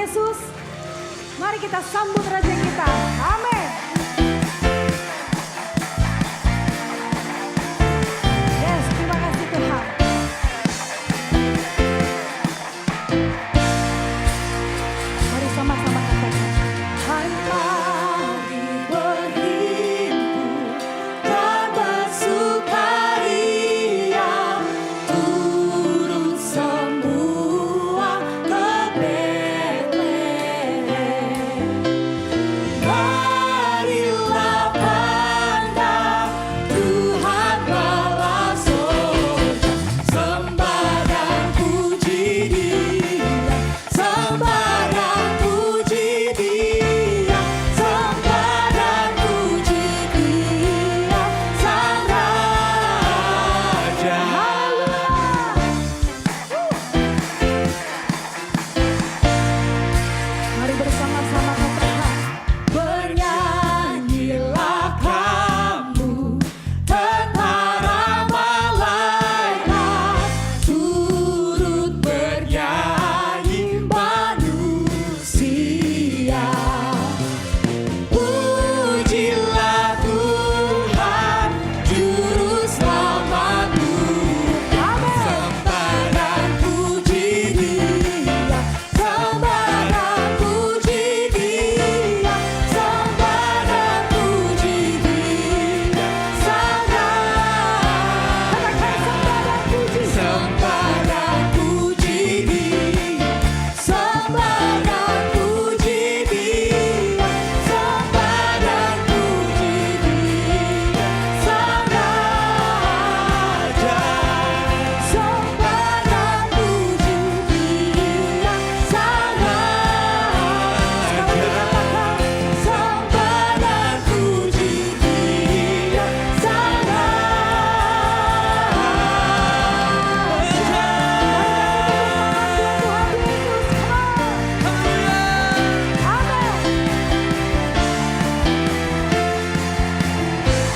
Yesus. Mari kita sambut Raja kita. Amin. Yes, terima kasih Tuhan. Mari sama-sama katakan. Mari berhimpun dan bersukaria, turun semua ke Betlehem. Marilah pandang Tuhan bala sorga, sembah dan puji Dia, sembah dan puji Dia, sembah dan puji Dia, Sang Raja. Mari bersama-sama katakan. Bernyanyilah kamu, tentara malaikat, turut bernyanyi manusia. Pujilah Tuhan, Juru Selamatmu, sembah dan puji Dia, sembah dan puji Dia, sembah dan puji Dia, Sang Raja. Sembah dan puji Dia, sembah dan puji Dia, sembah dan puji Dia, Sang Raja. Sembah dan puji Dia, Sang Raja. Sembah dan puji Dia, Sang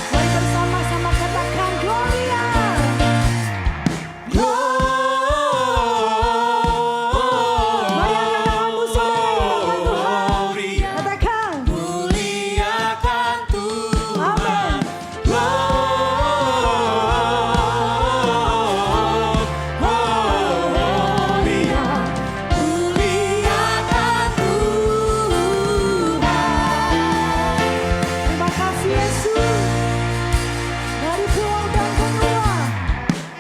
Mari bersama-sama katakan Gloria. Mari angkat tanganmu saudara, Gloria, katakan. muliakan Tuhan. Amin. Gloria, muliakan Tuhan. Terima kasih Yesus. Dari pulau dan benua.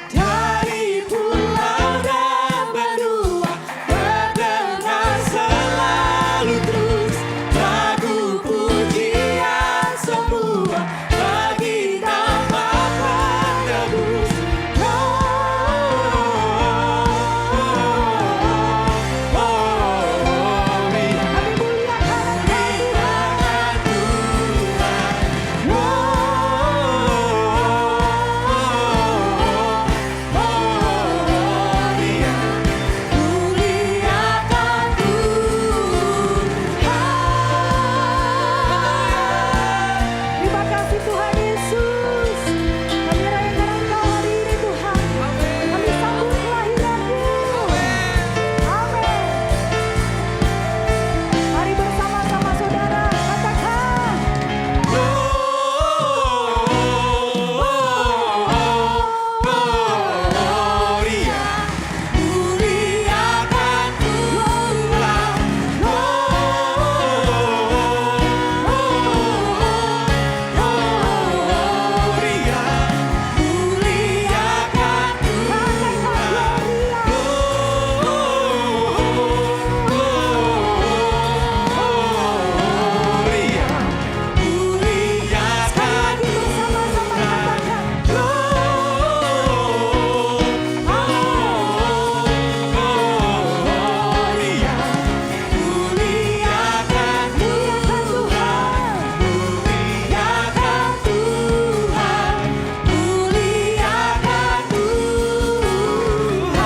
Dari pulau dan benua, terdengar selalu terus lagu pujian semua bagi nama penebus. Gloria, Kami muliakan muliakan Tuhan. Gloria, muliakan Tuhan. Terima kasih Tuhan Yesus. Kami rayakan Engkau hari ini Tuhan. Kami sambut kelahiran-Mu. Amin. Mari bersama-sama saudara katakan. Gloria, muliakan Tuhan. Gloria, muliakan Tuhan. Gloria, muliakan Bersama-sama katakan. Gloria, muliakan Tuhan, muliakan Tuhan, muliakan Tuhan.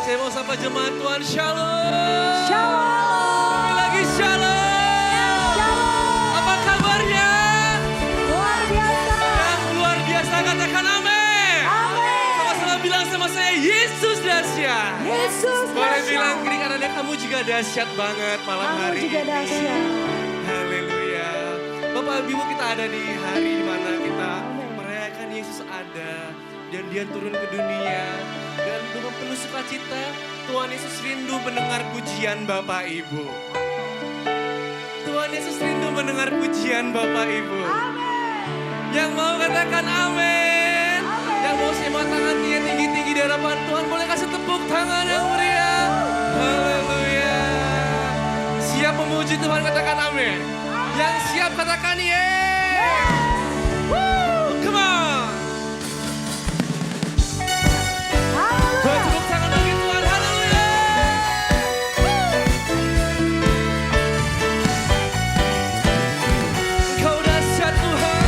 Saya mau sapa jemaat Tuhan, Shalom. Shalom. Sekali lagi Shalom. Shalom. Apa kabarnya? Wah, Yesus dahsyat. Yesus Boleh bilang dahsyat. kiri kanannya kamu juga dahsyat banget malam Kamu hari juga ini. dahsyat. Haleluya. Bapak Ibu, kita ada di hari di mana kita Amin. merayakan Yesus ada dan dia turun ke dunia dan dengan penuh sukacita Tuhan Yesus rindu mendengar pujian Bapak Ibu. Tuhan Yesus rindu mendengar pujian Bapak Ibu. Yang mau katakan amin. Yang mau semat tangannya tinggi-tinggi di hadapan Tuhan, boleh kasih tepuk tangan yang meriah. Haleluya. Siap memuji Tuhan, katakan amin. Yang siap katakan yes. Woo, come on. Tepuk tangan bagi Tuhan, haleluya. Engkau dahsyat Tuhan.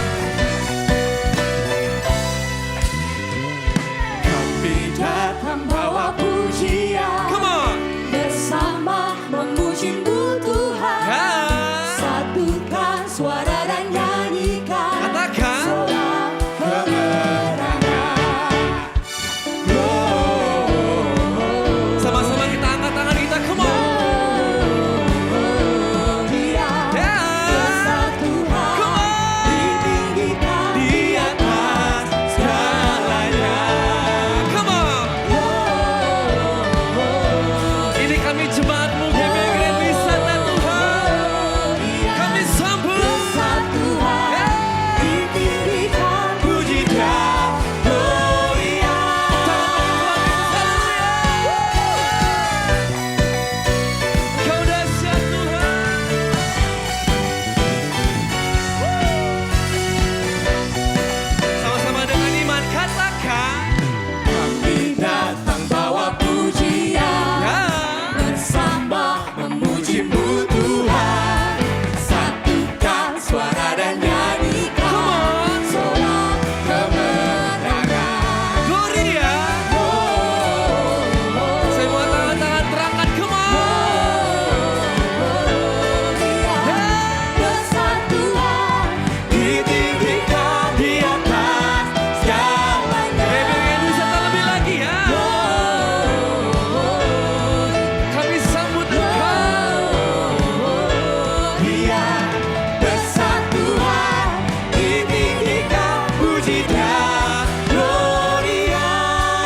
Kami datang bawa pujian Come on. bersama memuji-Mu Tuhan. Ya. Satukan suara dan nyanyikan Katakan. sorak kemenangan. Sama-sama kita angkat tangan kita, come on. Dia Ya. besar Tuhan, Come on. ditinggikan Di atas segalanya. Come on. Ini kami jemaatmu GBI Grand Wisata Tuhan. Kami sambut. besar Tuhan, Ya. ditinggikan Puji Dia, Gloria. Kau dahsyat Tuhan. Sama-sama dengan iman katakan. Kami datang bawa pujian Ya. bersama memuji-Mu Tuhan. Satukan suara dan nyanyikan Come on. sorak kemenangan. Gloria. Semua tangan-tangan terangkat, come on. Dia besar Tuhan, ditinggikan di atas segalanya. GBI Wisata lebih lagi ya. Kami sambut Engkau. Dia besar Tuhan, ditinggikan puji Dia, Gloria.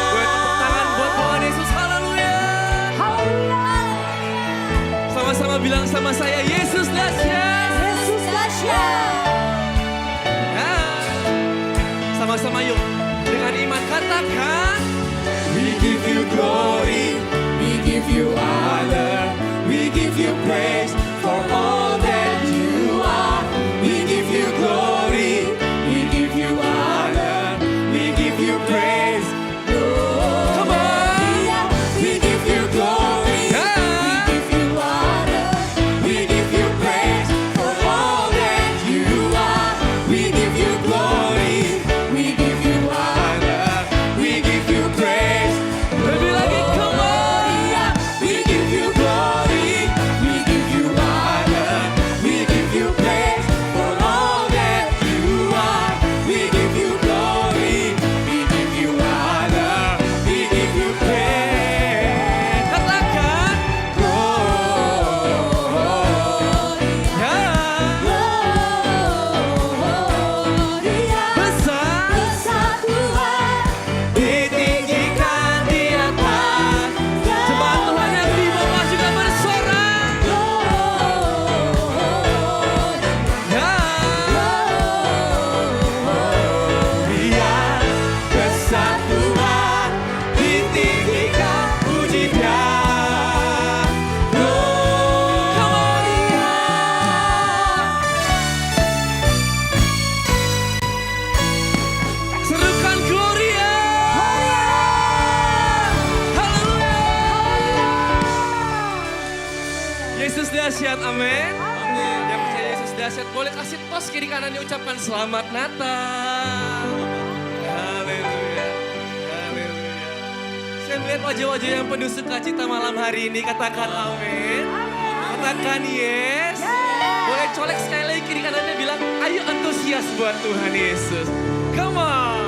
Boleh tepuk tangan buat Tuhan Yesus, haleluya. Sama-sama bilang sama saya, Yesus dahsyat. Yesus dahsyat. Ya. Sama-sama yuk, dengan iman katakan. We give you glory, we give you honor, we give you praise for all that you are. We give you glory, we give you honor, we give you praise. Come on. We give you glory, Yeah. we give you honor, we give you praise for all that you are. We give you glory, we give you honor, we give you praise. Lebih lagi, come on. We give you glory, we give you honor, we give you praise for all that you are. We give you glory, we give you honor, we give you praise. Katakan. Ya. Besar. Ditinggikan di atas Jemaat Tuhan yang di bawah juga bersorak. Ya. Dia besar Tuhan, ditinggikan puji Dia, Gloria. Serukan Gloria. Haleluya. Yesus dahsyat, amin. Yang percaya Yesus dahsyat boleh kasih tos kiri kanannya, ucapkan selamat Natal. Haleluya. Haleluya. Saya melihat wajah-wajah yang penuh sukacita malam hari ini, katakan amin. Katakan yes. Boleh colek sekali lagi kiri kanannya, bilang ayo antusias buat Tuhan Yesus. Come on.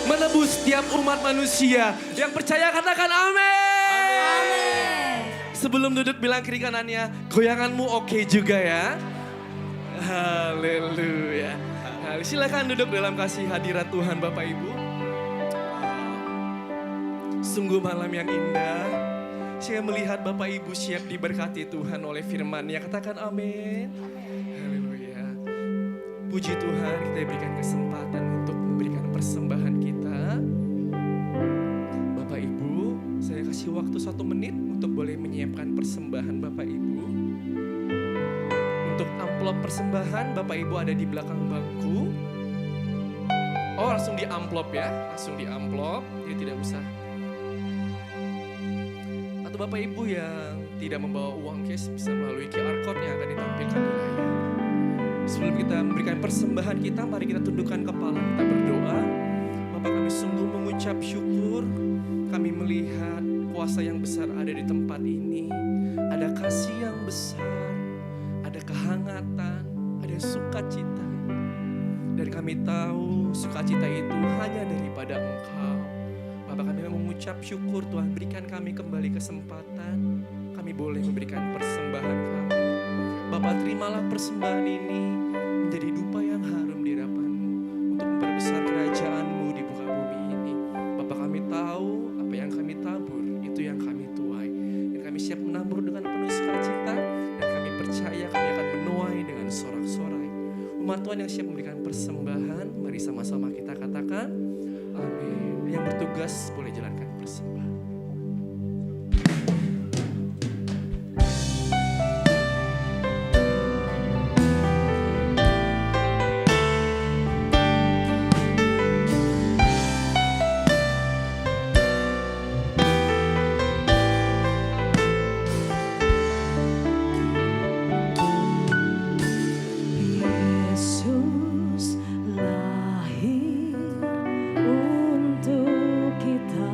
menebus setiap umat manusia. Yang percaya katakan amin. Sebelum duduk bilang kiri kanannya, goyanganmu oke juga ya. Haleluya. Silakan duduk dalam kasih hadirat Tuhan Bapak Ibu. Sungguh malam yang indah. Saya melihat Bapak Ibu siap diberkati Tuhan oleh firman-Nya. Katakan amin. Haleluya. Puji Tuhan, kita diberikan kesempatan untuk memberikan persembahan kita. Bapak Ibu, saya kasih waktu 1 menit untuk boleh menyiapkan persembahan Bapak Ibu. Untuk amplop persembahan, Bapak Ibu ada di belakang bangku. Oh, langsung di amplop ya, langsung di amplop, jadi tidak usah. Atau Bapak Ibu yang tidak membawa uang cash bisa melalui QR Code yang akan ditampilkan di layar. Sebelum kita memberikan persembahan kita, mari kita tundukkan kepala, kita berdoa. Bapak, kami sungguh mengucap syukur, kami melihat kuasa yang besar ada di tempat ini. Ada kasih yang besar, ada kehangatan, ada sukacita. Dan kami tahu sukacita itu hanya daripada Engkau. Bapak, kami mengucap syukur Tuhan, berikan kami kembali kesempatan. Kami boleh memberikan persembahan kami. Bapak, terimalah persembahan ini menjadi dupa yang harum di hadapan-Mu untuk memperbesar kerajaan-Mu di muka bumi ini. Bapak, kami tahu apa yang kami tabur itu yang kami tuai. Dan kami siap menabur dengan penuh sukacita. Dan kami percaya kami akan menuai dengan sorak-sorai. Umat Tuhan yang siap memberikan persembahan, mari sama-sama kita katakan amin. Yang bertugas boleh jalankan persembahan. Yesus lahir untuk kita.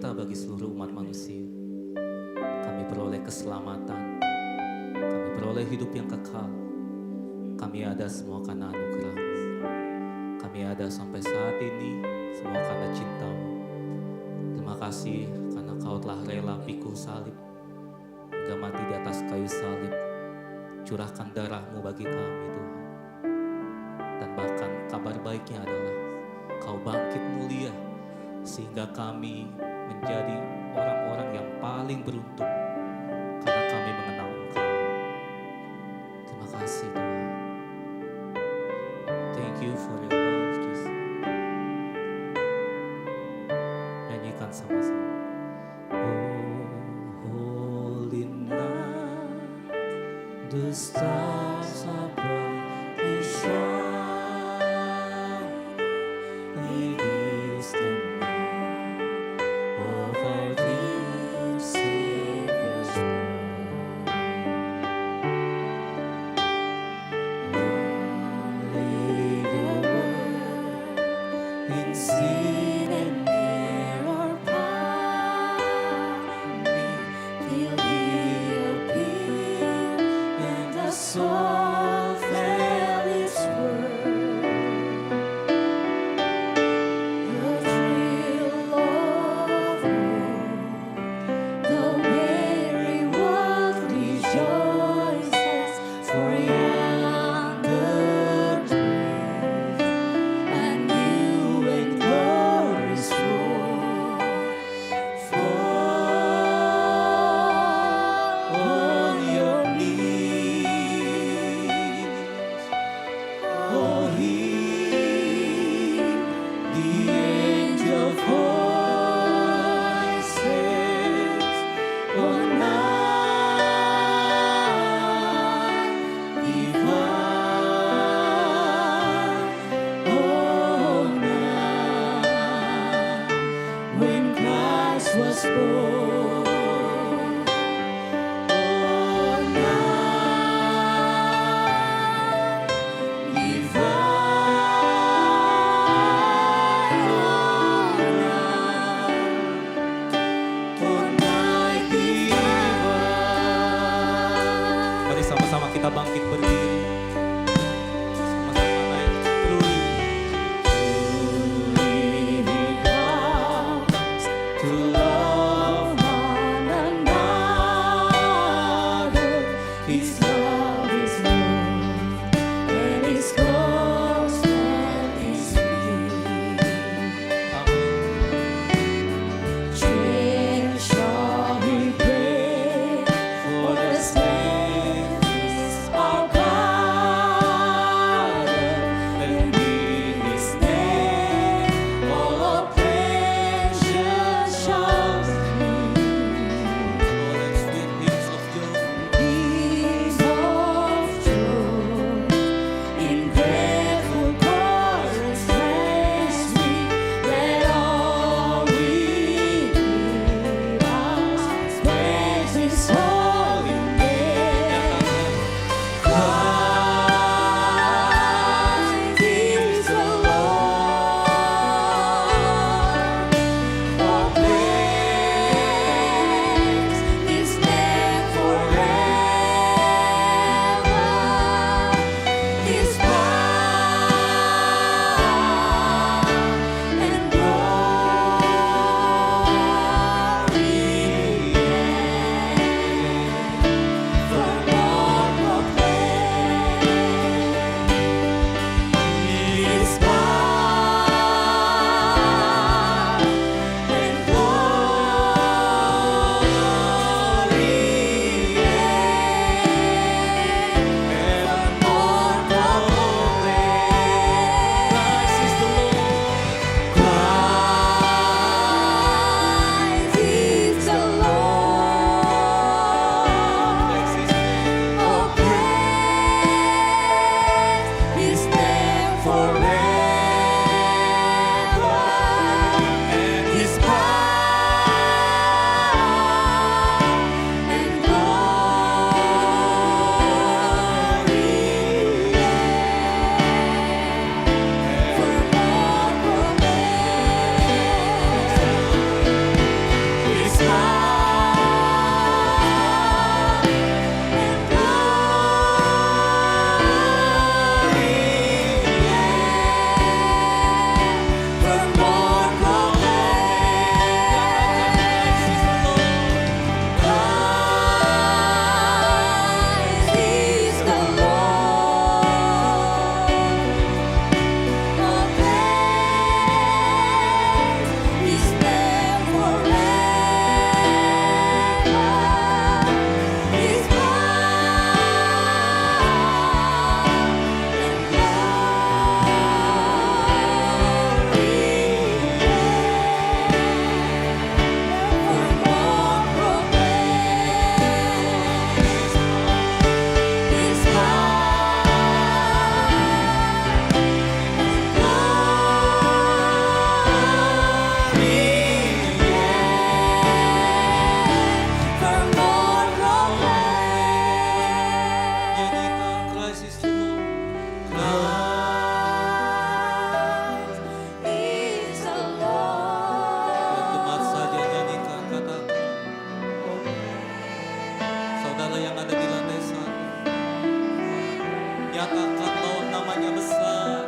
sukacita bagi seluruh umat manusia. Kami beroleh keselamatan, kami beroleh hidup yang kekal. Kami ada semua karena anugerah. Kami ada sampai saat ini semua karena cinta-Mu. Terima kasih karena Kau telah rela pikul salib, hingga mati di atas kayu salib, curahkan darah-Mu bagi kami Tuhan. Dan bahkan kabar baiknya adalah Kau bangkit mulia, sehingga kami menjadi orang-orang yang paling beruntung karena kami mengenal Engkau. Terima kasih Tuhan. Thank you for your love, Jesus. Nyanyikan sama-sama. Oh, holy night, the stars are brightly shining. It is the night of our dear Savior's birth. Lay your word in sin and error binding, till He appeared and the soul felt its worth. The thrill of war, the weary world rejoices, for yonder breeze a new and glorious roar. Fall on your knees, oh hear the angel voices, oh night divine, oh night when Christ was born, oh night divine, oh night divine. Mari sama-sama kita bangkit berdiri, sama-sama naik. Truly we come to love one another. His love is love, and His gospel is free. Cherish all we pray, for the slain is our God. segala yang ada di lantai satu. Nyatakan bahwa namanya besar.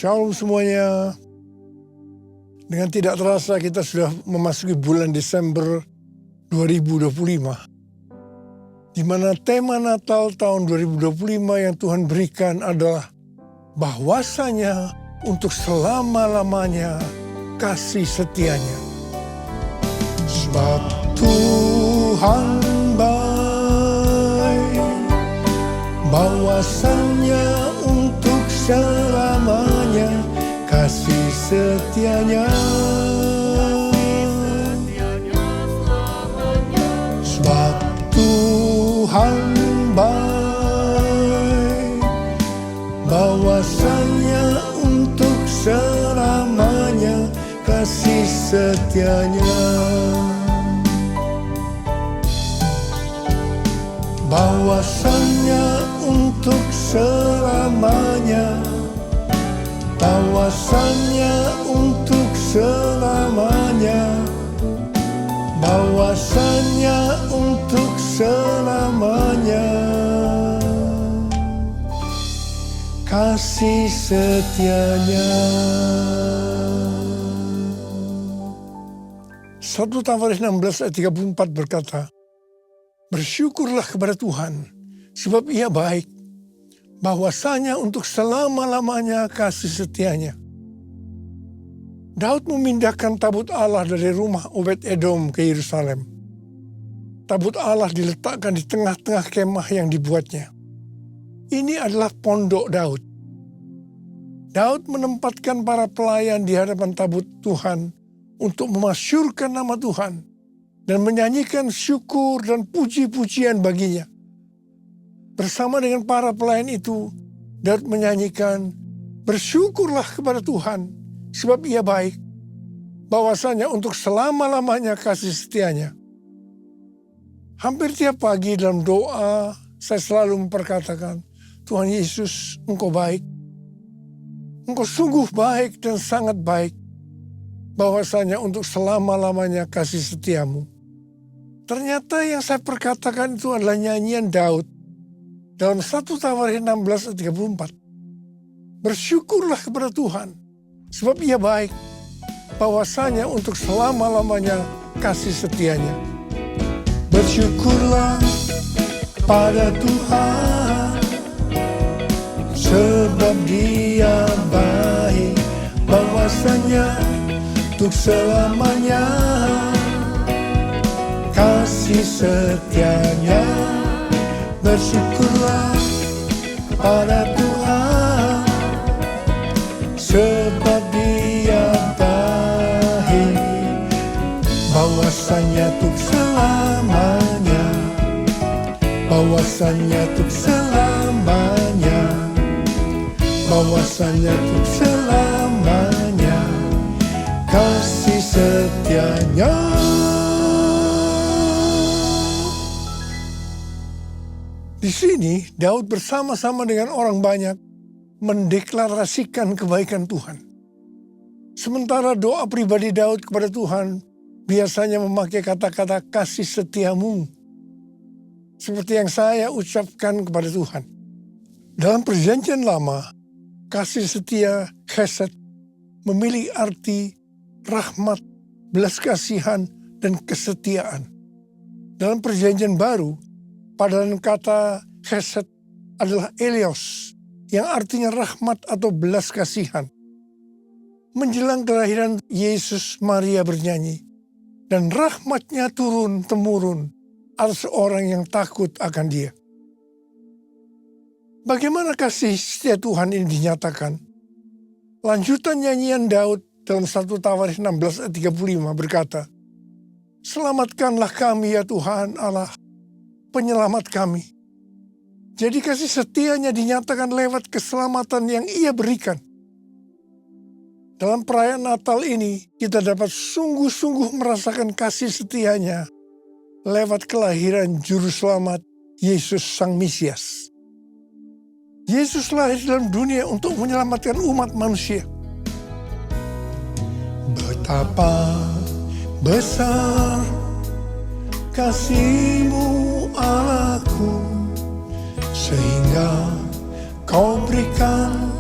Shalom semuanya. Dengan tidak terasa kita sudah memasuki bulan Desember 2025. Di mana tema Natal tahun 2025 yang Tuhan berikan adalah bahwasanya untuk selama-lamanya kasih setianya. Sebab Tuhan baik, bahwasanya untuk selamanya kasih setianya. Sebab Tuhan baik, bahwasanya untuk selamanya kasih setianya. Bahwasanya untuk selamanya, bahwasanya untuk selamanya, bahwasanya untuk selamanya kasih setianya. 1 Tawarikh 16 ayat 34 berkata, bersyukurlah kepada Tuhan, sebab Ia baik, bahwasanya untuk selama-lamanya kasih setianya. Daud memindahkan tabut Allah dari rumah Obed-Edom ke Yerusalem. Tabut Allah diletakkan di tengah-tengah kemah yang dibuatnya. Ini adalah pondok Daud. Daud menempatkan para pelayan di hadapan tabut Tuhan untuk memasyurkan nama Tuhan dan menyanyikan syukur dan puji-pujian baginya. Bersama dengan para pelayan itu, Daud menyanyikan, bersyukurlah kepada Tuhan, sebab Ia baik, bahwasanya untuk selama-lamanya kasih setianya. Hampir tiap pagi dalam doa, saya selalu memperkatakan, Tuhan Yesus, Engkau baik. Engkau sungguh baik dan sangat baik, bahwasanya untuk selama-lamanya kasih setiamu. Ternyata yang saya perkatakan itu adalah nyanyian Daud dalam 1 Tawarikh 16 ayat 34. Bersyukurlah kepada Tuhan, sebab Ia baik, bahwasanya untuk selama-lamanya kasih setianya. Bersyukurlah pada Tuhan, sebab Dia baik, bahwasanya untuk selamanya kasih setianya. Bersyukurlah pada Tuhan, sebab Dia baik, bahwasanya untuk selamanya, bahwasanya untuk selamanya, bahwasanya untuk selamanya kasih setianya. Di sini Daud bersama-sama dengan orang banyak mendeklarasikan kebaikan Tuhan. Sementara doa pribadi Daud kepada Tuhan biasanya memakai kata-kata kasih setiamu, seperti yang saya ucapkan kepada Tuhan. Dalam Perjanjian Lama, kasih setia chesed memiliki arti rahmat, belas kasihan, dan kesetiaan. Dalam Perjanjian Baru, padanan kata chesed adalah eleos, yang artinya rahmat atau belas kasihan. Menjelang kelahiran Yesus, Maria bernyanyi, dan rahmatnya turun-temurun atas orang yang takut akan Dia. Bagaimana kasih setia Tuhan ini dinyatakan? Lanjutan nyanyian Daud dalam 1 Tawarikh 16 ayat 35 berkata, selamatkanlah kami ya Tuhan Allah, penyelamat kami. Jadi kasih setianya dinyatakan lewat keselamatan yang Ia berikan. Dalam perayaan Natal ini, kita dapat sungguh-sungguh merasakan kasih setianya lewat kelahiran Juru Selamat Yesus Sang Mesias. Yesus lahir dalam dunia untuk menyelamatkan umat manusia. Betapa besar kasih-Mu Allahku, sehingga Kau berikan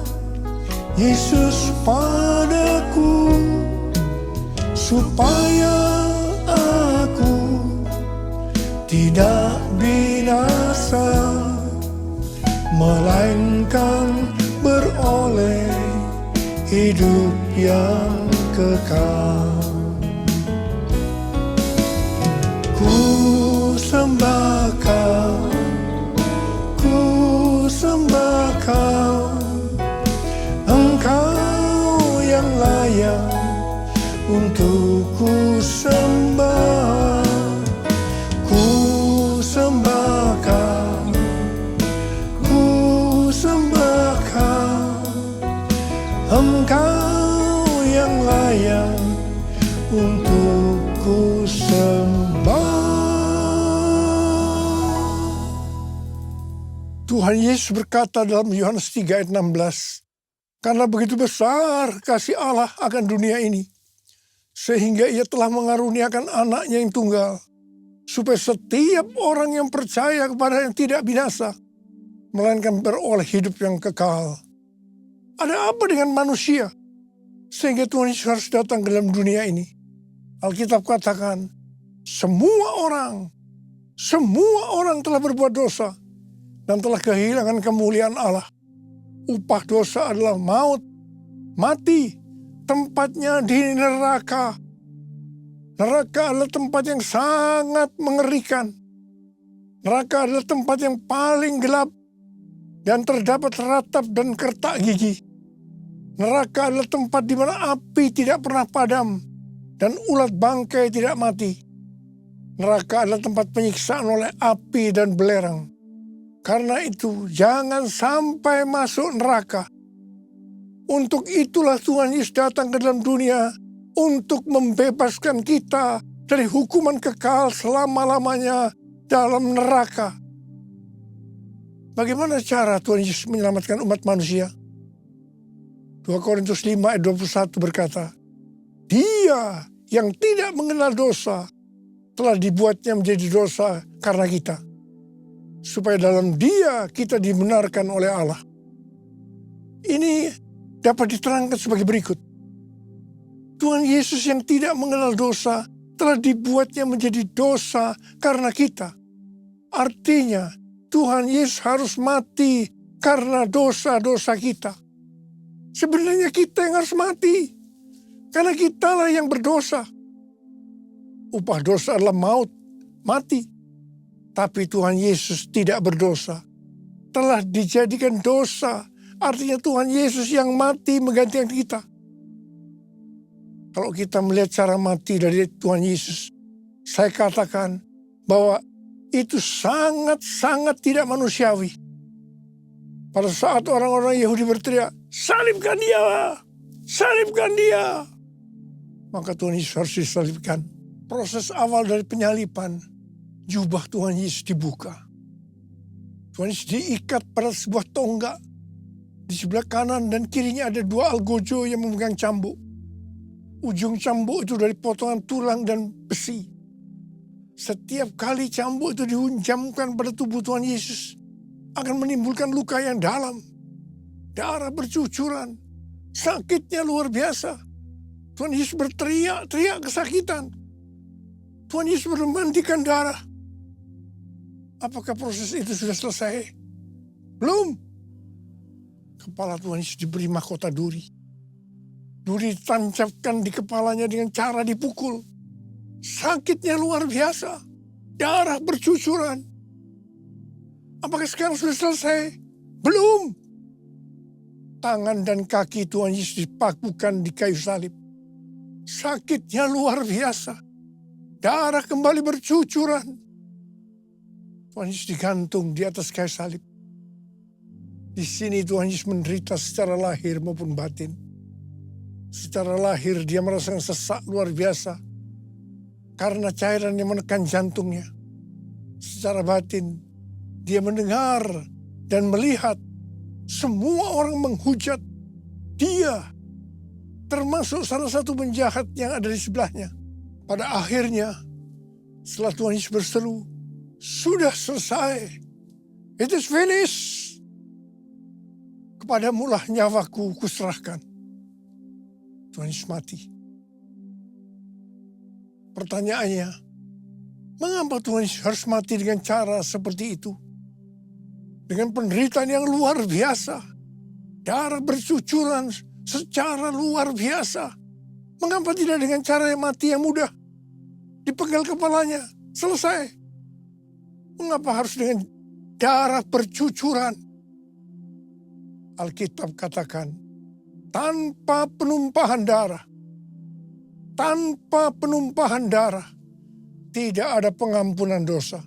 Yesus padaku, supaya aku tidak binasa, melainkan beroleh hidup yang kekal. Ku sembah Kau, ku sembah Kau, Engkau yang layak untuk ku sembah. Ku sembah Kau, ku sembah Kau, Engkau yang layak untuk ku sembah. Tuhan Yesus berkata dalam Yohanes 3 ayat 16, karena begitu besar kasih Allah akan dunia ini, sehingga Ia telah mengaruniakan anaknya yang tunggal, supaya setiap orang yang percaya kepada yang tidak binasa, melainkan beroleh hidup yang kekal. Ada apa dengan manusia sehingga Tuhan Yesus harus datang ke dalam dunia ini? Alkitab katakan, semua orang telah berbuat dosa dan telah kehilangan kemuliaan Allah. Upah dosa adalah maut, mati, tempatnya di neraka. Neraka adalah tempat yang sangat mengerikan. Neraka adalah tempat yang paling gelap dan terdapat ratap dan kertak gigi. Neraka adalah tempat di mana api tidak pernah padam dan ulat bangkai tidak mati. Neraka adalah tempat penyiksaan oleh api dan belerang. Karena itu, jangan sampai masuk neraka. Untuk itulah Tuhan Yesus datang ke dalam dunia untuk membebaskan kita dari hukuman kekal selama-lamanya dalam neraka. Bagaimana cara Tuhan Yesus menyelamatkan umat manusia? 2 Korintus 5 ayat 21 berkata, Dia yang tidak mengenal dosa telah dibuatnya menjadi dosa karena kita, supaya dalam Dia kita dibenarkan oleh Allah. Ini dapat diterangkan sebagai berikut. Tuhan Yesus yang tidak mengenal dosa telah dibuatnya menjadi dosa karena kita. Artinya, Tuhan Yesus harus mati karena dosa-dosa kita. Sebenarnya kita yang harus mati, karena kitalah yang berdosa. Upah dosa adalah maut, mati. Tapi Tuhan Yesus tidak berdosa, telah dijadikan dosa. Artinya Tuhan Yesus yang mati menggantikan kita. Kalau kita melihat cara mati dari Tuhan Yesus, saya katakan bahwa itu sangat-sangat tidak manusiawi. Pada saat orang-orang Yahudi berteriak, salibkan dia, salibkan dia, maka Tuhan Yesus harus disalibkan. Proses awal dari penyalipan, jubah Tuhan Yesus dibuka. Tuhan Yesus diikat pada sebuah tonggak. Di sebelah kanan dan kirinya ada 2 algojo yang memegang cambuk. Ujung cambuk itu dari potongan tulang dan besi. Setiap kali cambuk itu dihunjamkan pada tubuh Tuhan Yesus, akan menimbulkan luka yang dalam. Darah bercucuran. Sakitnya luar biasa. Tuhan Yesus berteriak-teriak kesakitan. Tuhan Yesus memandikan darah. Apakah proses itu sudah selesai? Belum. Kepala Tuhan Yesus diberi mahkota duri. Duri ditancapkan di kepalanya dengan cara dipukul. Sakitnya luar biasa. Darah bercucuran. Apakah sekarang sudah selesai? Belum. Tangan dan kaki Tuhan Yesus dipakukan di kayu salib. Sakitnya luar biasa. Darah kembali bercucuran. Tuhan Yesus digantung di atas kayu salib. Di sini Tuhan Yesus menderita secara lahir maupun batin. Secara lahir dia merasakan sesak luar biasa karena cairan yang menekan jantungnya. Secara batin dia mendengar dan melihat semua orang menghujat dia, termasuk salah satu penjahat yang ada di sebelahnya. Pada akhirnya setelah Tuhan Yesus berseru, sudah selesai, it is finished. Kepadamulah nyawaku kuserahkan. Tuhan Yesus mati. Pertanyaannya, mengapa Tuhan Yesus harus mati dengan cara seperti itu? Dengan penderitaan yang luar biasa. Darah bercucuran secara luar biasa. Mengapa tidak dengan cara yang mati yang mudah? Dipenggal kepalanya, selesai. Mengapa harus dengan darah bercucuran? Alkitab katakan, tanpa penumpahan darah, tidak ada pengampunan dosa.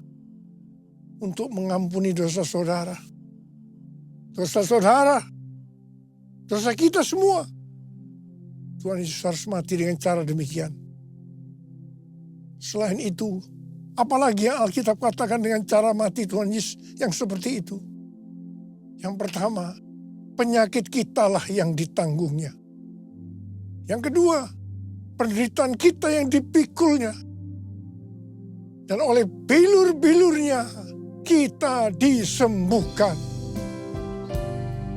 Untuk mengampuni dosa saudara, dosa kita semua, Tuhan Yesus harus mati dengan cara demikian. Selain itu, apalagi yang Alkitab katakan dengan cara mati Tuhan Yesus yang seperti itu? Yang pertama, penyakit kitalah yang ditanggungnya. Yang kedua, penderitaan kita yang dipikulnya. Dan oleh bilur-bilurnya kita disembuhkan.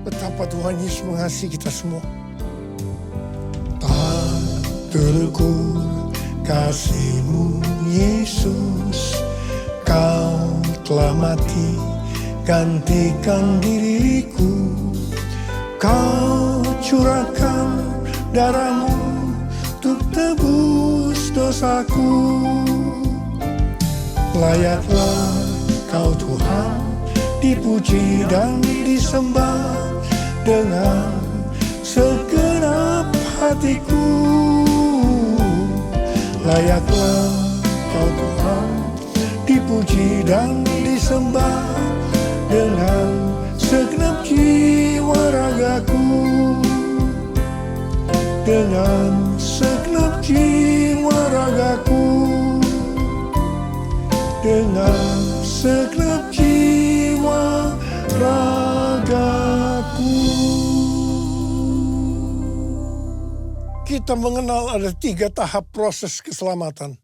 Betapa Tuhan Yesus mengasihi kita semua. Tak terukur kasih-Mu Yesus, Kau telah mati gantikan diriku. Kau curahkan darah-Mu untuk tebus dosaku. Layaklah Kau Tuhan dipuji dan disembah dengan segenap hatiku. Layaklah Kau Tuhan dipuji dan disembah dengan segenap jiwa ragaku. Dengan segenap jiwa ragaku. Dengan segenap jiwa ragaku. Kita mengenal ada 3 tahap proses keselamatan.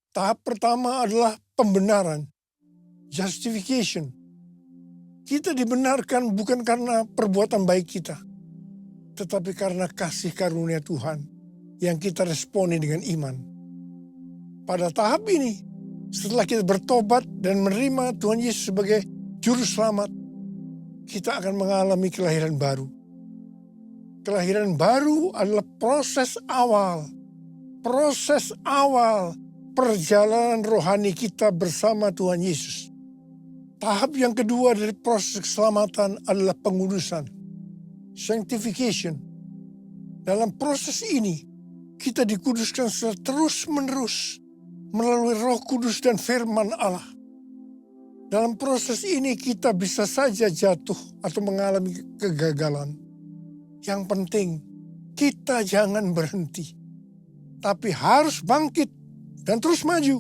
Tahap pertama adalah pembenaran, justification. Kita dibenarkan bukan karena perbuatan baik kita, tetapi karena kasih karunia Tuhan yang kita responi dengan iman. Pada tahap ini, setelah kita bertobat dan menerima Tuhan Yesus sebagai Juru Selamat, kita akan mengalami kelahiran baru. Kelahiran baru adalah proses awal perjalanan rohani kita bersama Tuhan Yesus. Tahap yang kedua dari proses keselamatan adalah pengudusan, sanctification. Dalam proses ini, kita dikuduskan secara terus-menerus melalui Roh Kudus dan firman Allah. Dalam proses ini kita bisa saja jatuh atau mengalami kegagalan. Yang penting, kita jangan berhenti, tapi harus bangkit dan terus maju.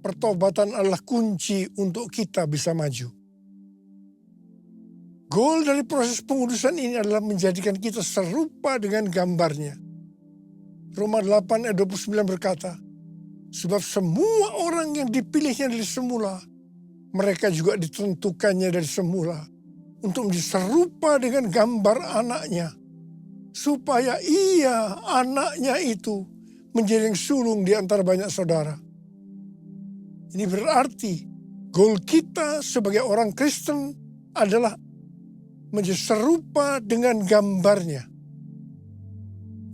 Pertobatan adalah kunci untuk kita bisa maju. Goal dari proses pengudusan ini adalah menjadikan kita serupa dengan gambarnya. Roma 8 ayat 29 berkata, sebab semua orang yang dipilihnya dari semula, mereka juga ditentukannya dari semula untuk menjadi serupa dengan gambar anaknya, supaya ia, anaknya itu, menjadi yang sulung di antara banyak saudara. Ini berarti goal kita sebagai orang Kristen adalah menjadi serupa dengan gambarnya.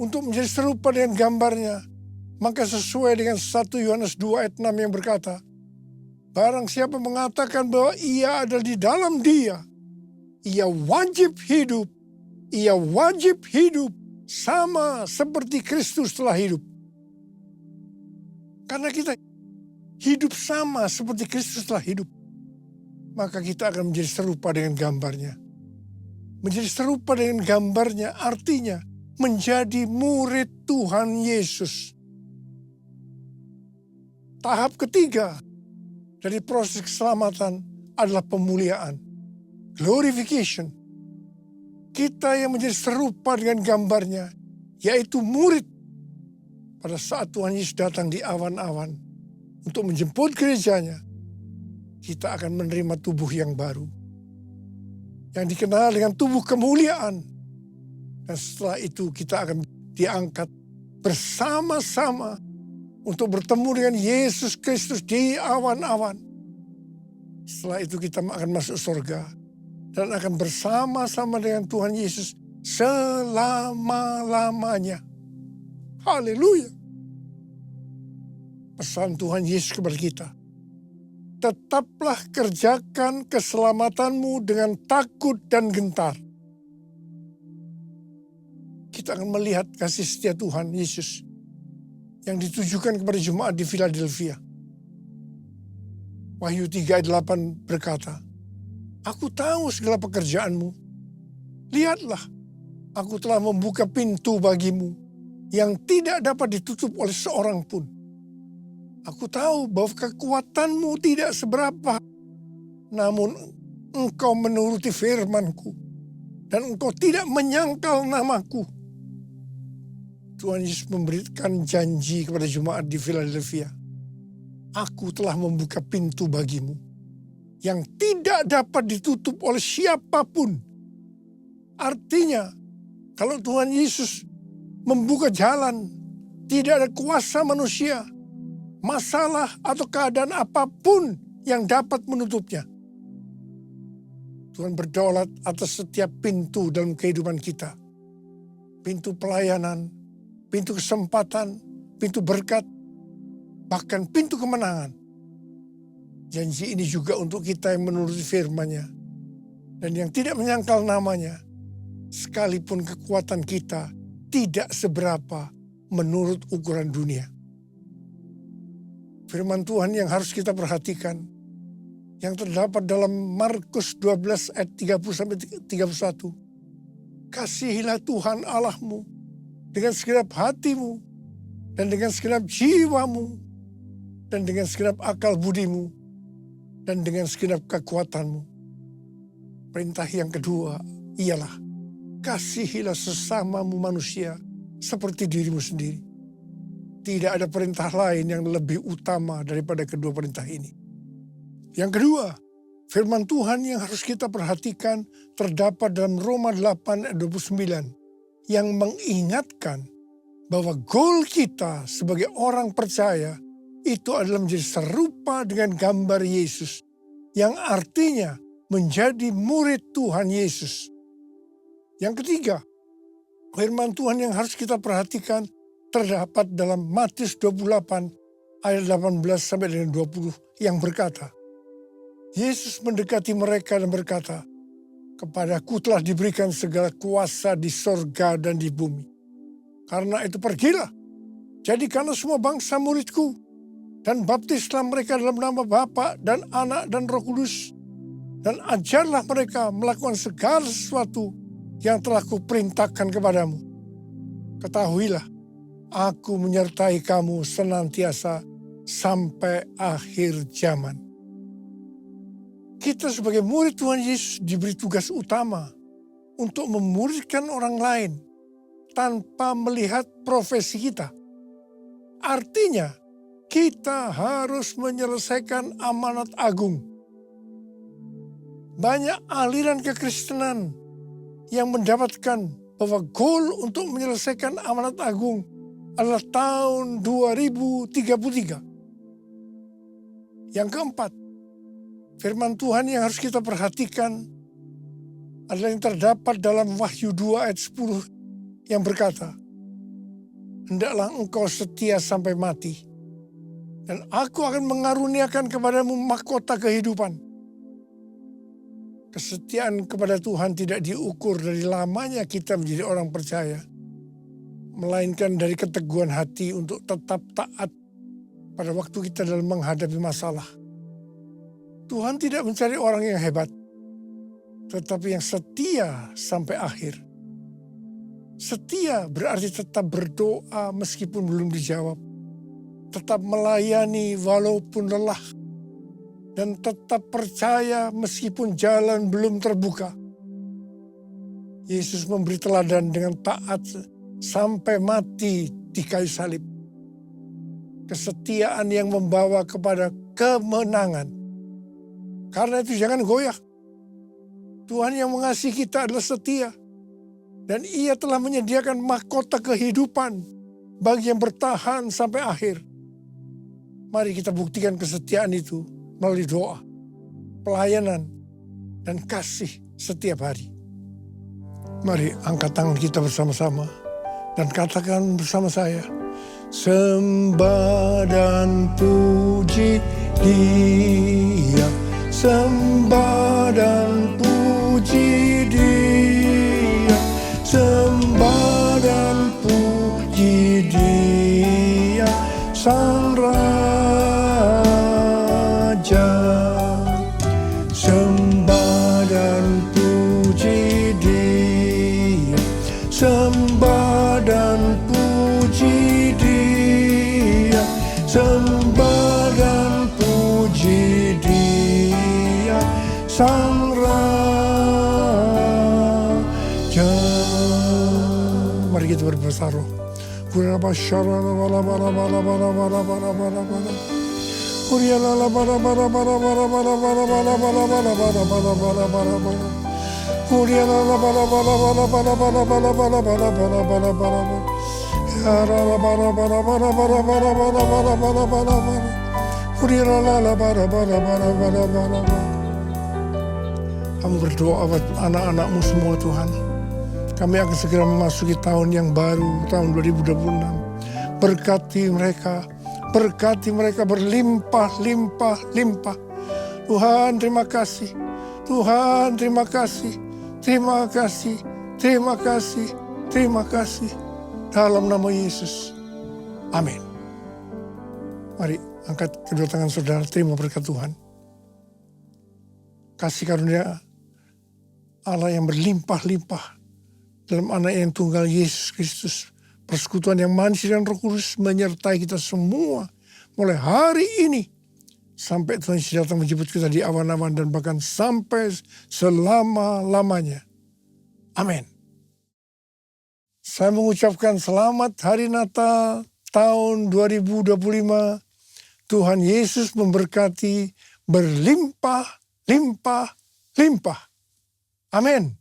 Untuk menjadi serupa dengan gambarnya, maka sesuai dengan 1 Yohanes 2 ayat 6 yang berkata, barang siapa mengatakan bahwa ia adalah di dalam dia, ia wajib hidup sama seperti Kristus telah hidup. Karena kita hidup sama seperti Kristus telah hidup, maka kita akan menjadi serupa dengan gambarnya. Menjadi serupa dengan gambarnya artinya menjadi murid Tuhan Yesus. Tahap ketiga dari proses keselamatan adalah pemuliaan, glorification. Kita yang menjadi serupa dengan gambarnya, yaitu murid. Pada saat Tuhan Yesus datang di awan-awan untuk menjemput gerejanya, kita akan menerima tubuh yang baru. yang dikenal dengan tubuh kemuliaan. Dan setelah itu kita akan diangkat bersama-sama untuk bertemu dengan Yesus Kristus di awan-awan. Setelah itu kita akan masuk surga dan akan bersama-sama dengan Tuhan Yesus selama-lamanya. Haleluya. Pesan Tuhan Yesus kepada kita. Tetaplah kerjakan keselamatanmu dengan takut dan gentar. Kita akan melihat kasih setia Tuhan Yesus yang ditujukan kepada jemaat di Philadelphia. Wahyu 3 ayat 8 berkata, "Aku tahu segala pekerjaanmu. Lihatlah, aku telah membuka pintu bagimu yang tidak dapat ditutup oleh seorang pun. Aku tahu bahwa kekuatanmu tidak seberapa, namun engkau menuruti firman-Ku dan engkau tidak menyangkal namaku." Tuhan Yesus memberikan janji kepada jemaat di Philadelphia. Aku telah membuka pintu bagimu yang tidak dapat ditutup oleh siapapun. Artinya, kalau Tuhan Yesus membuka jalan, tidak ada kuasa manusia, masalah atau keadaan apapun yang dapat menutupnya. Tuhan berdaulat atas setiap pintu dalam kehidupan kita. Pintu pelayanan, pintu kesempatan, pintu berkat, bahkan pintu kemenangan. Janji ini juga untuk kita yang menuruti firman-Nya dan yang tidak menyangkal namanya, sekalipun kekuatan kita tidak seberapa menurut ukuran dunia. Firman Tuhan yang harus kita perhatikan, yang terdapat dalam Markus 12 ayat 30-31. Kasihilah Tuhan Allahmu dengan segenap hatimu, dan dengan segenap jiwamu, dan dengan segenap akal budimu, dan dengan segenap kekuatanmu. Perintah yang kedua ialah, kasihilah sesamamu manusia seperti dirimu sendiri. Tidak ada perintah lain yang lebih utama daripada kedua perintah ini. Yang kedua, firman Tuhan yang harus kita perhatikan terdapat dalam Roma 8 ayat 29 yang mengingatkan bahwa goal kita sebagai orang percaya itu adalah menjadi serupa dengan gambar Yesus, yang artinya menjadi murid Tuhan Yesus. Yang ketiga, firman Tuhan yang harus kita perhatikan terdapat dalam Matius 28 ayat 18 sampai dengan 20 yang berkata, Yesus mendekati mereka dan berkata, "Kepadaku telah diberikan segala kuasa di sorga dan di bumi. Karena itu pergilah, jadikanlah semua bangsa muridku, dan baptislah mereka dalam nama Bapa dan Anak dan Roh Kudus, dan ajarlah mereka melakukan segala sesuatu yang telah kuperintahkan kepadamu. Ketahuilah, aku menyertai kamu senantiasa sampai akhir zaman." Kita sebagai murid Tuhan Yesus diberi tugas utama untuk memuridkan orang lain tanpa melihat profesi kita. Artinya, kita harus menyelesaikan amanat agung. Banyak aliran kekristenan yang mendapatkan bahwa goal untuk menyelesaikan amanat agung adalah tahun 2033. Yang keempat, firman Tuhan yang harus kita perhatikan adalah yang terdapat dalam Wahyu 2 ayat 10 yang berkata, "Hendaklah engkau setia sampai mati, dan aku akan mengaruniakan kepadamu mahkota kehidupan." Kesetiaan kepada Tuhan tidak diukur dari lamanya kita menjadi orang percaya, melainkan dari keteguhan hati untuk tetap taat pada waktu kita dalam menghadapi masalah. Tuhan tidak mencari orang yang hebat, tetapi yang setia sampai akhir. Setia berarti tetap berdoa meskipun belum dijawab, tetap melayani walaupun lelah, dan tetap percaya meskipun jalan belum terbuka. Yesus memberi teladan dengan taat sampai mati di kayu salib. Kesetiaan yang membawa kepada kemenangan. Karena itu jangan goyah. Tuhan yang mengasihi kita adalah setia. Dan Ia telah menyediakan mahkota kehidupan bagi yang bertahan sampai akhir. Mari kita buktikan kesetiaan itu melalui doa, pelayanan, dan kasih setiap hari. Mari angkat tangan kita bersama-sama dan katakan bersama saya, sembah dan puji Dia, sembah dan puji Dia, sembah dan puji Dia, Sang Raja. Sembah dan puji Dia, sembah dan puji Dia, sembah dan puji Dia, Sang Raja. Mari kita berbersatu. Kamu berdoa buat anak-anakmu semua Tuhan. Kami akan segera memasuki tahun yang baru, tahun 2026. Berkati mereka berlimpah-limpah-limpah. Tuhan terima kasih, Tuhan terima kasih, terima kasih, terima kasih, terima kasih. Dalam nama Yesus, amin. Mari angkat kedua tangan saudara, terima berkat Tuhan. Kasih karunia Allah yang berlimpah-limpah dalam anak yang tunggal Yesus Kristus. Persekutuan yang manis dan Roh Kudus menyertai kita semua mulai hari ini sampai Tuhan Yesus datang menjemput kita di awan-awan dan bahkan sampai selama-lamanya. Amin. Saya mengucapkan selamat Hari Natal tahun 2025. Tuhan Yesus memberkati berlimpah-limpah-limpah. Amin.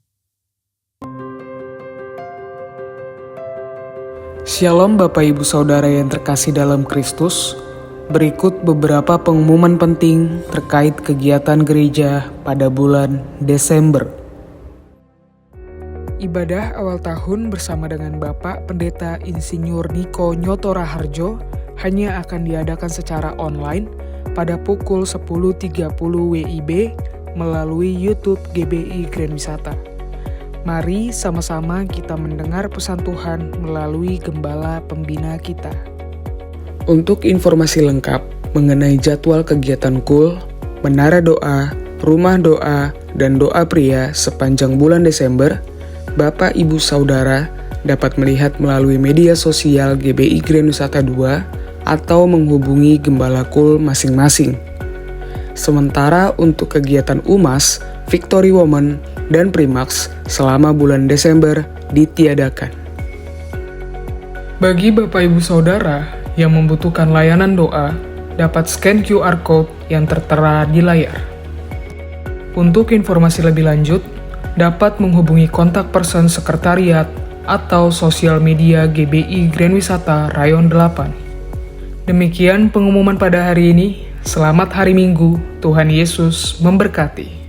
Shalom Bapak Ibu Saudara yang terkasih dalam Kristus. Berikut beberapa pengumuman penting terkait kegiatan gereja pada bulan Desember. Ibadah awal tahun bersama dengan Bapak Pendeta Insinyur Niko Nyoto Raharjo hanya akan diadakan secara online pada pukul 10.30 WIB melalui YouTube GBI Grand Wisata. Mari sama-sama kita mendengar pesan Tuhan melalui gembala pembina kita. Untuk informasi lengkap mengenai jadwal kegiatan KUL, menara doa, rumah doa, dan doa pria sepanjang bulan Desember, Bapak Ibu Saudara dapat melihat melalui media sosial GBI Grand Wisata 2 atau menghubungi gembala KUL masing-masing. Sementara untuk kegiatan UMAS, Victory Women, dan Primax selama bulan Desember ditiadakan. Bagi Bapak Ibu Saudara yang membutuhkan layanan doa, dapat scan QR Code yang tertera di layar. Untuk informasi lebih lanjut, dapat menghubungi kontak person sekretariat atau sosial media GBI Grand Wisata Rayon 8. Demikian pengumuman pada hari ini. Selamat hari Minggu, Tuhan Yesus memberkati.